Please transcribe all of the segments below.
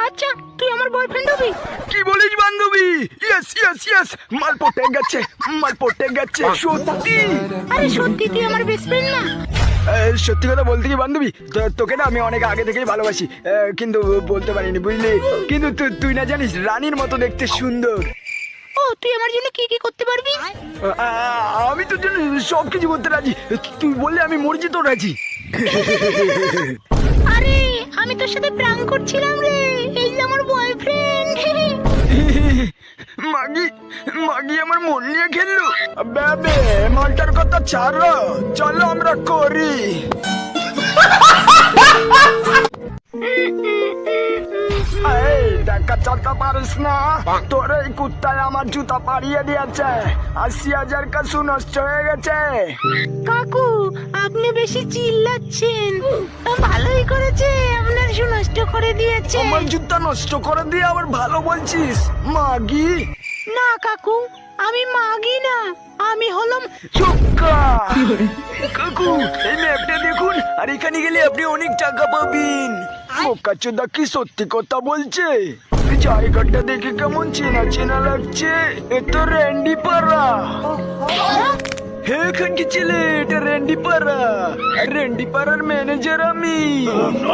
আচ্ছা তুই আমার বয়ফ্রেন্ড হবি? কি বলিস বান্ধবী? ইয়েস ইয়েস ইয়েস, মাল পটে গেছে, মাল পটে গেছে, সত্যি। আরে সত্যি তুই আমার বেস্ট ফ্রেন্ড না? সত্যি কথা বলতে কি বান্ধবী, তোকে না আমি অনেক আগে থেকেই ভালোবাসি, কিন্তু বলতে পারিনি বুঝলি। কিন্তু তুই না জানিস রানীর মতো দেখতে সুন্দর। ও তুই আমার জন্য কি কি করতে পারবি? আমি তোর জন্য সবকিছু করতে রাজি, তুই বললে আমি মরজি তো রাজি। আরে আমি তোর সাথে প্র্যাঙ্ক করছিলাম রে, এই যে আমার বয়ফ্রেন্ড। মাগি মাগি আমার মন নিয়ে খেললো। বেবে মালটার কথা ছাড়ো, চলো আমরা করি। দেখা চলতে পারিস না, তোর এই কুত্তায় আমার জুতা পাড়িয়ে দিয়েছে, ৮০,০০০ কাছু নষ্ট হয়ে গেছে। কাকু আপনি বেশি চিল্লাচ্ছেন, ভালোই করেছে আপনার শু নষ্ট করে দিয়েছে। আমার জুতা নষ্ট করে দিয়ে আবার ভালো বলছিস মাগি? না কাকু আমি মাগি না, আমি হলাম চুক্কা। কাকু এই ম্যাপটা দেখুন, আর এখানে গেলে আপনি অনেক টাকা পাবেন। বোকাচোদা কি সত্যি কথা বলছে? জায়গাটা দেখে কেমন চেনা চেনা লাগছে, এ তো র্যান্ডি পাড়া। হ্যাঁ খানকি ছেলে, এটা র্যান্ডি পাড়া, র্যান্ডি পাড়ার ম্যানেজার আমি।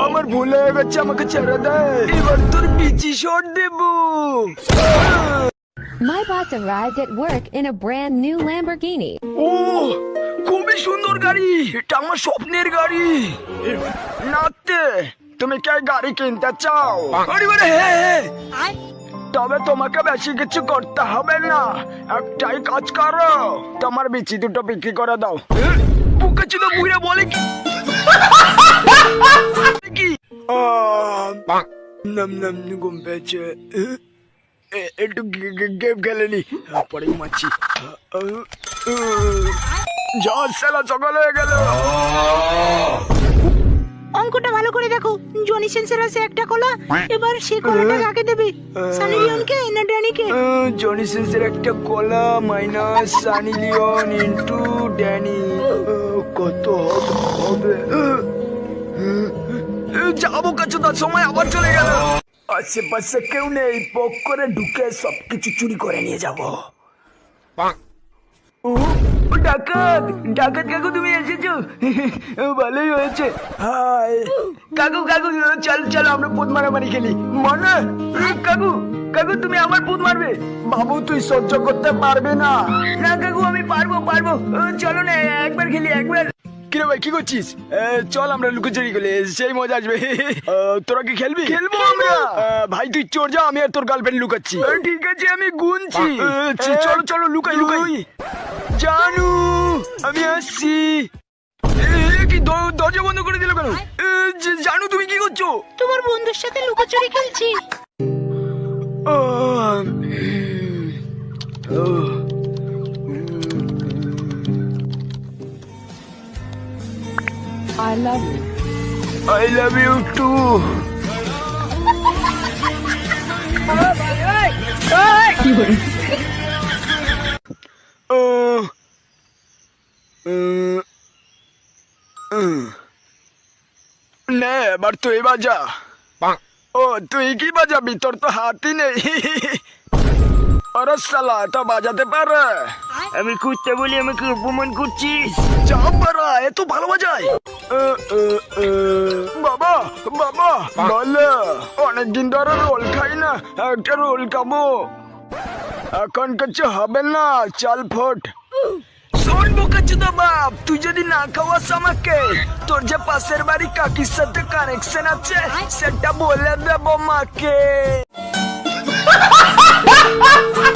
আমার ভুল হয়ে গেছে, আমাকে ছেড়ে দেয়, এবার তোর বিচি শট দেবো। My boss arrived at work in a brand new Lamborghini. ও খুবই সুন্দর গাড়ি, এটা আমার স্বপ্নের গাড়ি। নাতে তুমি কি গাড়ি কিনতে চাও? আরে বারে হ্যাঁ, তবে তোমাকে বেশি কিছু করতে হবে না, একটাই কাজ করো, তোমার বিচি দুটো বিক্রি করে দাও। বুকেছিল বুড়া বলে কি কি নাম নাম ঘুম পেয়েছে, একটু গেম খেলেনি, পরে ঘুমাচ্ছি। সকাল হয়ে গেল। অঙ্কটা ভালো করে দেখো, জনি সেন্সর আছে একটা কলা, এবার সে কলাটা কাকে দেবে, সানি লিওনকে না ড্যানিকে? জনি সেন্সের একটা কলা minus Sunny Leone into Danny, কত হবে? যাবো কাছে, তার সময় আবার চলে গেল। আশেপাশে কেউ নেই, পক করে ঢুকে সবকিছু চুরি করে নিয়ে যাবো। ডাকাত ডাকাত কাকু তুমি এসেছো, ভালোই হয়েছে। হাই কাকু কাকু চল চলো আমরা পুত মারামারি খেলি, মনে? কাকু কাকু তুমি আমার পুত মারবে? বাবু তুই সহ্য করতে পারবে না। না কাকু আমি পারবো পারবো, চলো না একবার খেলি একবার। কিরে ভাই কি করছিস? চল আমরা লুকোচুরি খেলে সেই মজা আসবে। তোরা কি খেলবি? খেলবো আমরা। ভাই তুই চোর যা, আমি আর তোর গার্লফ্রেন্ড লুকাচ্ছি। ঠিক আছে আমি গুনছি, চলো চলো লুকাই লুকাই। জানু আমি আসছি। কি দরজা বন্ধ করে দিল কেন? জানু তুমি কি করছো? তোমার বন্ধুর সাথে লুকোচুরি খেলছি। I love you. I love you too. নে এবার তুই বাজা। ও তুই কি বাজাবি? তোর তো হাতই নেই। আরে শালা এটা বাজাতে পারে? আমি কুত্তে বলি আমাকে অপমান করছিস? চাপ বাড়া, এত ভালো বাজায়। বাবা বাবা বলো, অনেকদিন ধরে রোল খাই না, একটা রোল খাবো। এখন কিছু হবে না, চাল ফোট। শোন বোকাচোদা বাপ, তুই যদি না খাওয়াস আমাকে, তোর যে পাশের বাড়ি কাকির সাথে কানেকশন আছে সেটা বলে দেবো মাকে।